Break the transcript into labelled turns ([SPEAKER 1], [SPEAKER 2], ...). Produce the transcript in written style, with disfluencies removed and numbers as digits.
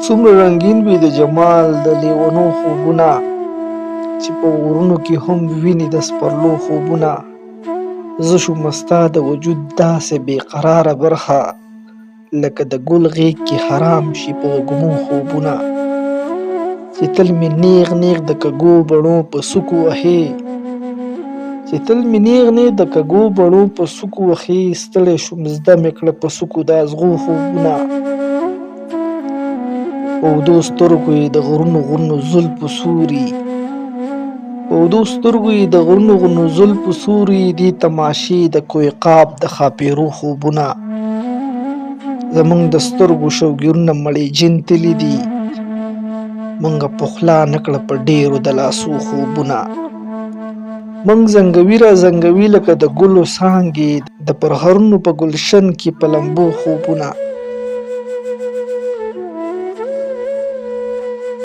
[SPEAKER 1] څومره رنګین وي د جمال د لیونو خوبونه، چې په غرونو کې هم ویني د سپرلو خوبونه. زه شوم ستا د وجود داسې بې قراره برخه، لکه د ګل غیږ کې حرام شي په وږمو خوبونه. چې تل مې نیغ نیغ د کږو بڼو په څوکو وهې، چې تل مې نیغ نیغ د کږو بڼو په څوکو وهې. ستړی شوم زده مې کړه په څوکو د ازغو خوبونه. په اوږدو سترګو یې د غرونو غرونو زلفو سوري، په اوږدو سترګو یې د غرونو غرونو زلفو سوري. دې تماشې د کوه قاف د ښاپېرو خوبونه. زمونږ د سترګو شوګیرونه مړې جن تللي دي، مونږه پخلا نه کړه په ډېرو د لاسو خوبونه. مونږ زنګوي را زنګوي لکه د ګلو څانګې، د پرهرونو په ګلشن کې په لمبو خوبونه.